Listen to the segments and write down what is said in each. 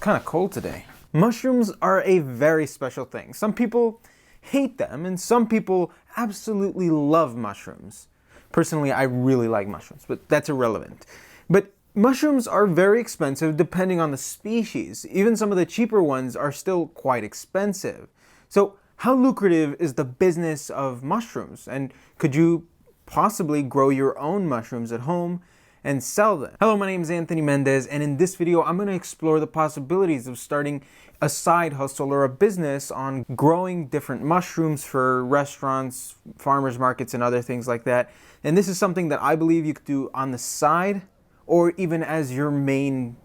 Kind of cold today. Mushrooms are a very special thing. Some people hate them and some people absolutely love mushrooms. Personally, I really like mushrooms, but that's irrelevant. But mushrooms are very expensive depending on the species. Even some of the cheaper ones are still quite expensive. So how lucrative is the business of mushrooms? And could you possibly grow your own mushrooms at home and sell them? Hello, my name is Anthony Mendez, and in this video I'm going to explore the possibilities of starting a side hustle or a business on growing different mushrooms for restaurants, farmers markets, and other things like that. And this is something that I believe you could do on the side or even as your main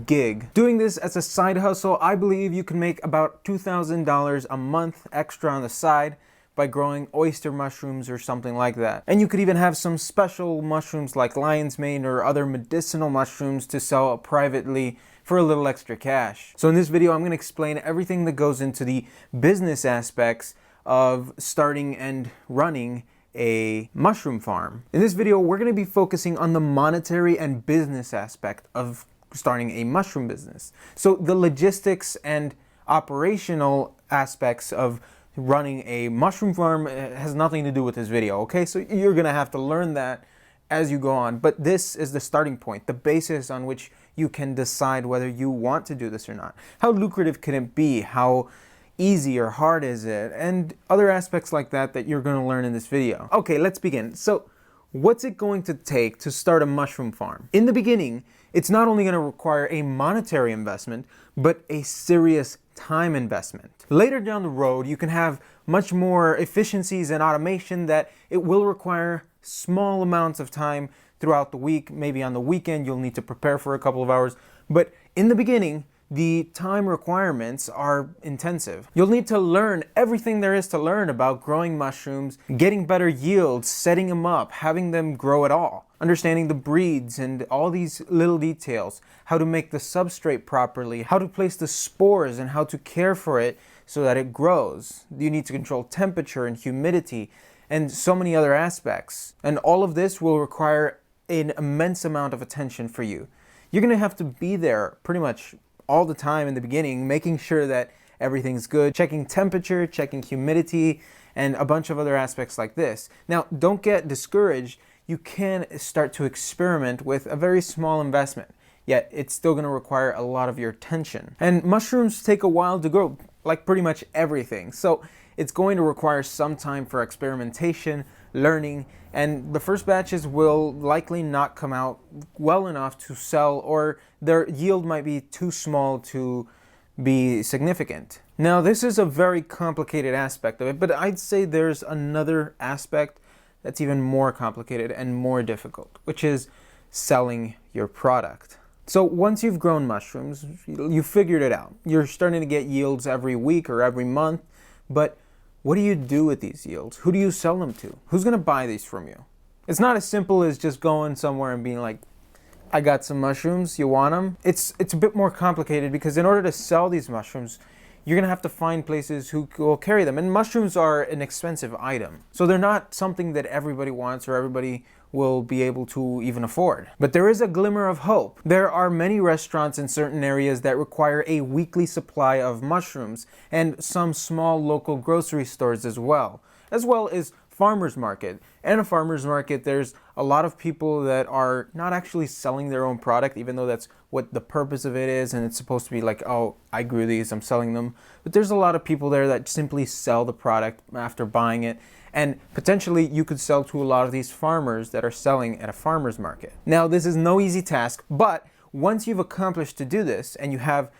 gig. Doing this as a side hustle, I believe you can make about $2,000 a month extra on the side by growing oyster mushrooms or something like that. And you could even have some special mushrooms like lion's mane or other medicinal mushrooms to sell privately for a little extra cash. So in this video, I'm going to explain everything that goes into the business aspects of starting and running a mushroom farm. In this video, we're going to be focusing on the monetary and business aspect of starting a mushroom business. So the logistics and operational aspects of running a mushroom farm has nothing to do with this video, okay? So you're gonna have to learn that as you go on, but this is the starting point, the basis on which you can decide whether you want to do this or not. How lucrative can it be? How easy or hard is it? And other aspects like that that you're gonna learn in this video. Okay, let's begin. So what's it going to take to start a mushroom farm? In the beginning, it's not only gonna require a monetary investment, but a serious time investment. Later down the road, you can have much more efficiencies and automation that it will require small amounts of time throughout the week. Maybe on the weekend, you'll need to prepare for a couple of hours. But in the beginning, the time requirements are intensive. You'll need to learn everything there is to learn about growing mushrooms, getting better yields, setting them up, having them grow at all, understanding the breeds and all these little details, how to make the substrate properly, how to place the spores and how to care for it so that it grows. You need to control temperature and humidity and so many other aspects. And all of this will require an immense amount of attention for you. You're gonna have to be there pretty much all the time in the beginning, making sure that everything's good, checking temperature, checking humidity, and a bunch of other aspects like this. Now, don't get discouraged. You can start to experiment with a very small investment, yet it's still gonna require a lot of your attention. And mushrooms take a while to grow, like pretty much everything. So it's going to require some time for experimentation, learning, and the first batches will likely not come out well enough to sell, or their yield might be too small to be significant. Now, this is a very complicated aspect of it, but I'd say there's another aspect that's even more complicated and more difficult, which is selling your product. So once you've grown mushrooms, you figured it out. You're starting to get yields every week or every month, but what do you do with these yields? Who do you sell them to? Who's gonna buy these from you? It's not as simple as just going somewhere and being like, I got some mushrooms, you want them? It's a bit more complicated because in order to sell these mushrooms, you're gonna have to find places who will carry them. And mushrooms are an expensive item. So they're not something that everybody wants or everybody will be able to even afford. But there is a glimmer of hope. There are many restaurants in certain areas that require a weekly supply of mushrooms, and some small local grocery stores as well as farmers market. And a farmers market, there's a lot of people that are not actually selling their own product, even though that's what the purpose of it is, and it's supposed to be like, oh, I grew these, I'm selling them. But there's a lot of people there that simply sell the product after buying it. And potentially you could sell to a lot of these farmers that are selling at a farmer's market. Now, this is no easy task, but once you've accomplished to do this and you have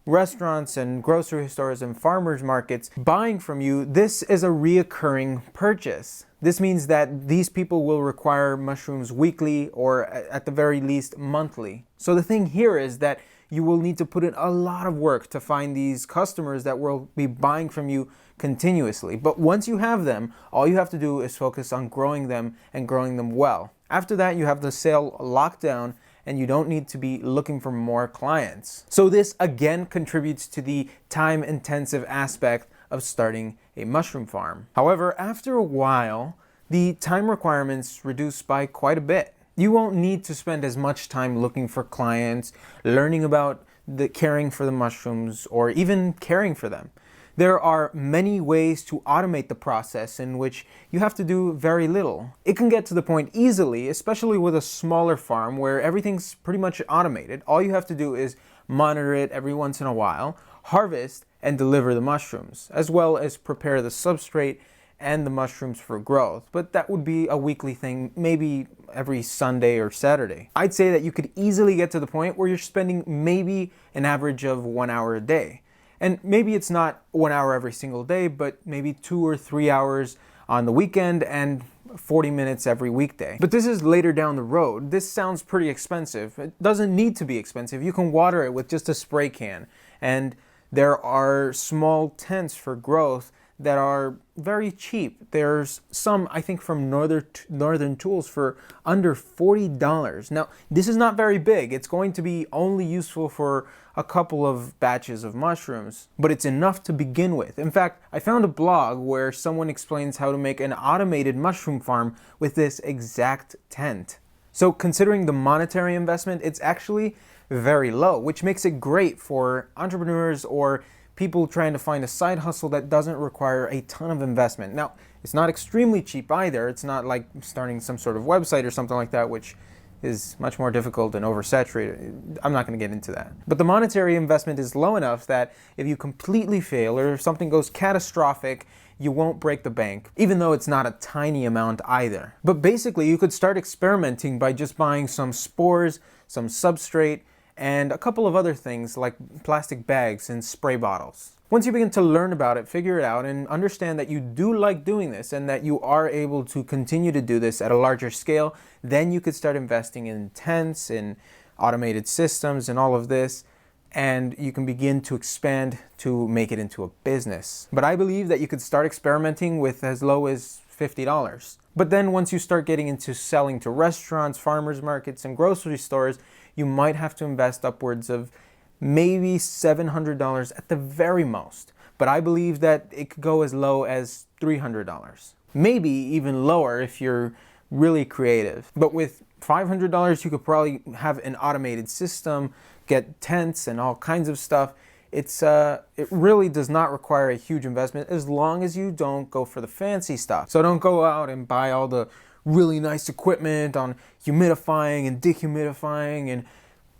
restaurants and grocery stores and farmers markets buying from you, this is a reoccurring purchase. This means that these people will require mushrooms weekly or at the very least monthly. So the thing here is that you will need to put in a lot of work to find these customers that will be buying from you continuously. But once you have them, all you have to do is focus on growing them and growing them well. After that, you have the sale locked down and you don't need to be looking for more clients. So this again contributes to the time-intensive aspect of starting a mushroom farm. However, after a while, the time requirements reduce by quite a bit. You won't need to spend as much time looking for clients, learning about the caring for the mushrooms or even caring for them. There are many ways to automate the process in which you have to do very little. It can get to the point easily, especially with a smaller farm where everything's pretty much automated. All you have to do is monitor it every once in a while, harvest and deliver the mushrooms, as well as prepare the substrate and the mushrooms for growth. But that would be a weekly thing, maybe every Sunday or Saturday. I'd say that you could easily get to the point where you're spending maybe an average of 1 hour a day. And maybe it's not 1 hour every single day, but maybe 2 or 3 hours on the weekend and 40 minutes every weekday. But this is later down the road. This sounds pretty expensive. It doesn't need to be expensive. You can water it with just a spray can. And there are small tents for growth that are very cheap. There's some, I think, from Northern Tools for under $40. Now, this is not very big. It's going to be only useful for a couple of batches of mushrooms, but it's enough to begin with. In fact, I found a blog where someone explains how to make an automated mushroom farm with this exact tent. So considering the monetary investment, it's actually very low, which makes it great for entrepreneurs or people trying to find a side hustle that doesn't require a ton of investment. Now, it's not extremely cheap either. It's not like starting some sort of website or something like that, which is much more difficult and oversaturated. I'm not going to get into that. But the monetary investment is low enough that if you completely fail or if something goes catastrophic, you won't break the bank, even though it's not a tiny amount either. But basically, you could start experimenting by just buying some spores, some substrate, and a couple of other things like plastic bags and spray bottles. Once you begin to learn about it, figure it out, and understand that you do like doing this and that you are able to continue to do this at a larger scale, then you could start investing in tents, in automated systems, and all of this, and you can begin to expand to make it into a business. But I believe that you could start experimenting with as low as $50. But then once you start getting into selling to restaurants, farmers markets, and grocery stores, you might have to invest upwards of maybe $700 at the very most. But I believe that it could go as low as $300. Maybe even lower if you're really creative. But with $500, you could probably have an automated system, get tents and all kinds of stuff. It really does not require a huge investment as long as you don't go for the fancy stuff. So don't go out and buy all the really nice equipment on humidifying and dehumidifying and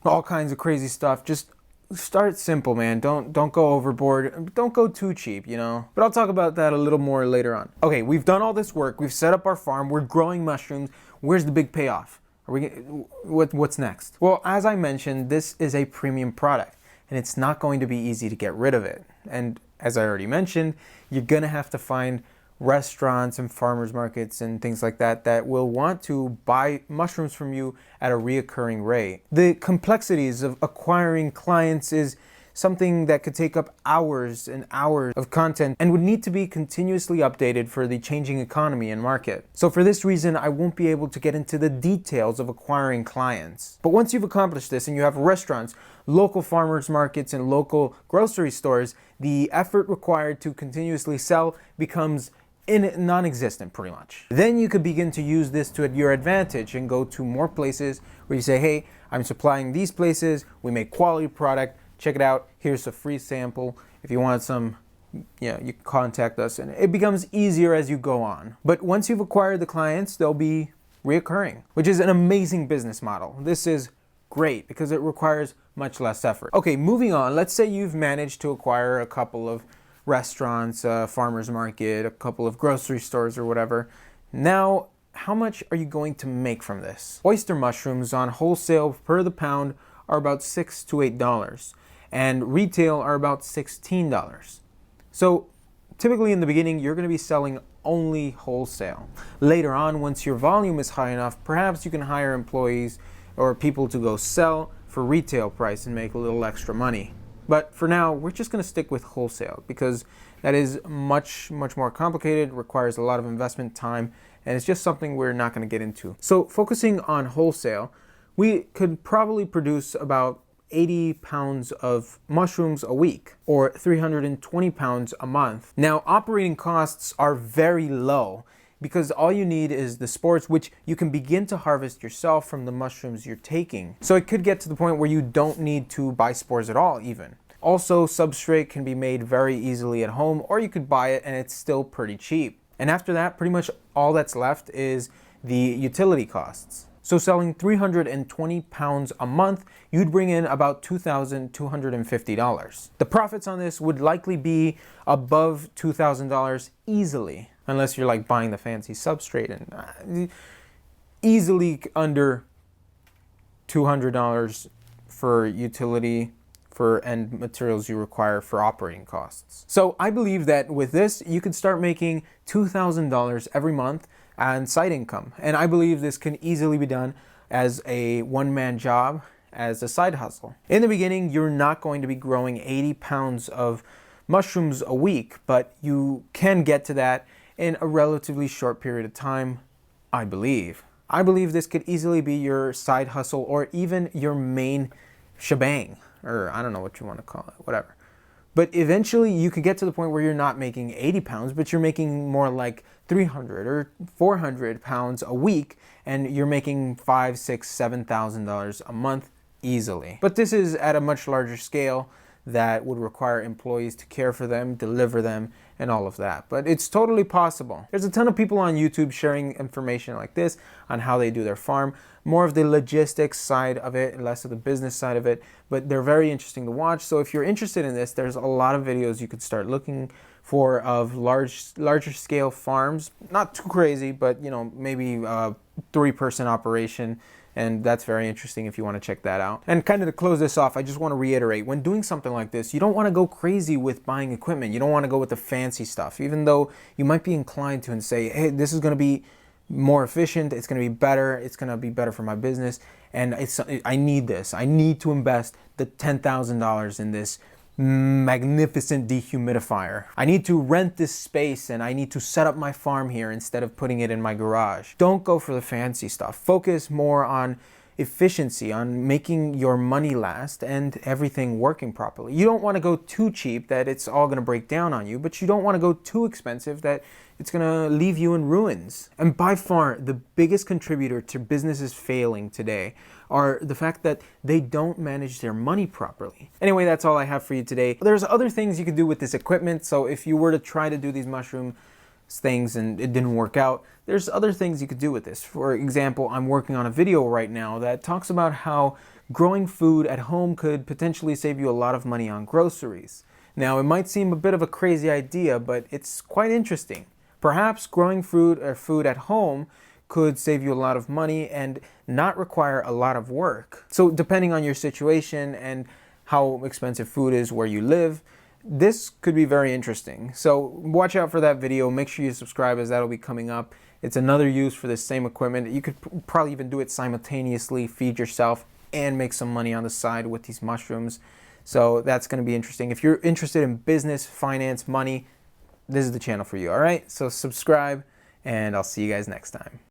all kinds of crazy stuff. Just start simple, man. Don't go overboard. Don't go too cheap, you know. But I'll talk about that a little more later on. Okay, we've done all this work. We've set up our farm. We're growing mushrooms. Where's the big payoff? What's next? Well, as I mentioned, this is a premium product, and it's not going to be easy to get rid of it. And as I already mentioned, you're gonna have to find restaurants and farmers markets and things like that that will want to buy mushrooms from you at a reoccurring rate. The complexities of acquiring clients is something that could take up hours and hours of content and would need to be continuously updated for the changing economy and market. So for this reason, I won't be able to get into the details of acquiring clients. But once you've accomplished this and you have restaurants, local farmers markets, and local grocery stores, the effort required to continuously sell becomes non-existent pretty much. Then you could begin to use this to your advantage and go to more places where you say, hey, I'm supplying these places, we make quality product, check it out, here's a free sample. If you want some, you can contact us, and it becomes easier as you go on. But once you've acquired the clients, they'll be reoccurring, which is an amazing business model. This is great because it requires much less effort. Okay, moving on. Let's say you've managed to acquire a couple of restaurants, a farmer's market, a couple of grocery stores or whatever. Now, how much are you going to make from this? Oyster mushrooms on wholesale per the pound are about $6 to $8, and retail are about $16. So typically in the beginning, you're going to be selling only wholesale. Later on, once your volume is high enough, perhaps you can hire employees or people to go sell for retail price and make a little extra money. But for now, we're just going to stick with wholesale because that is much more complicated, requires a lot of investment time, and it's just something we're not going to get into. So focusing on wholesale, we could probably produce about 80 pounds of mushrooms a week or 320 pounds a month. Now, operating costs are very low. because all you need is the spores, which you can begin to harvest yourself from the mushrooms you're taking. So it could get to the point where you don't need to buy spores at all even. Also, substrate can be made very easily at home, or you could buy it and it's still pretty cheap. And after that, pretty much all that's left is the utility costs. So selling 320 pounds a month, you'd bring in about $2,250. The profits on this would likely be above $2,000 easily, unless you're like buying the fancy substrate, and easily under $200 for utility and materials you require for operating costs. So I believe that with this, you could start making $2,000 every month and side income. And I believe this can easily be done as a one-man job, as a side hustle. In the beginning, you're not going to be growing 80 pounds of mushrooms a week, but you can get to that in a relatively short period of time, I believe. I believe this could easily be your side hustle or even your main shebang, or I don't know what you want to call it, whatever. But eventually you could get to the point where you're not making 80 pounds, but you're making more like 300 or 400 pounds a week, and you're making $5,000, $6,000, $7,000 a month easily. But this is at a much larger scale that would require employees to care for them, deliver them, and all of that. But it's totally possible. There's a ton of people on YouTube sharing information like this on how they do their farm. More of the logistics side of it, less of the business side of it, but they're very interesting to watch. So if you're interested in this, there's a lot of videos you could start looking for of larger scale farms. Not too crazy, but you know, maybe a 3-person operation. And that's very interesting if you want to check that out. And kind of to close this off, I just want to reiterate, when doing something like this, you don't want to go crazy with buying equipment. You don't want to go with the fancy stuff, even though you might be inclined to and say, hey, this is going to be more efficient, it's going to be better, it's going to be better for my business, and I need this. I need to invest the $10,000 in this magnificent dehumidifier. I need to rent this space and I need to set up my farm here instead of putting it in my garage. Don't go for the fancy stuff. Focus more on efficiency, on making your money last and everything working properly. You don't want to go too cheap that it's all going to break down on you, but you don't want to go too expensive that it's going to leave you in ruins. And by far, the biggest contributor to businesses failing today are the fact that they don't manage their money properly. Anyway, that's all I have for you today. There's other things you could do with this equipment. So if you were to try to do these mushroom things and it didn't work out, there's other things you could do with this. For example, I'm working on a video right now that talks about how growing food at home could potentially save you a lot of money on groceries. Now, it might seem a bit of a crazy idea, but it's quite interesting. Perhaps growing food at home could save you a lot of money and not require a lot of work. So depending on your situation and how expensive food is where you live, this could be very interesting. So watch out for that video. Make sure you subscribe, as that'll be coming up. It's another use for this same equipment. You could probably even do it simultaneously, feed yourself and make some money on the side with these mushrooms. So that's going to be interesting. If you're interested in business, finance, money, this is the channel for you. All right, so subscribe and I'll see you guys next time.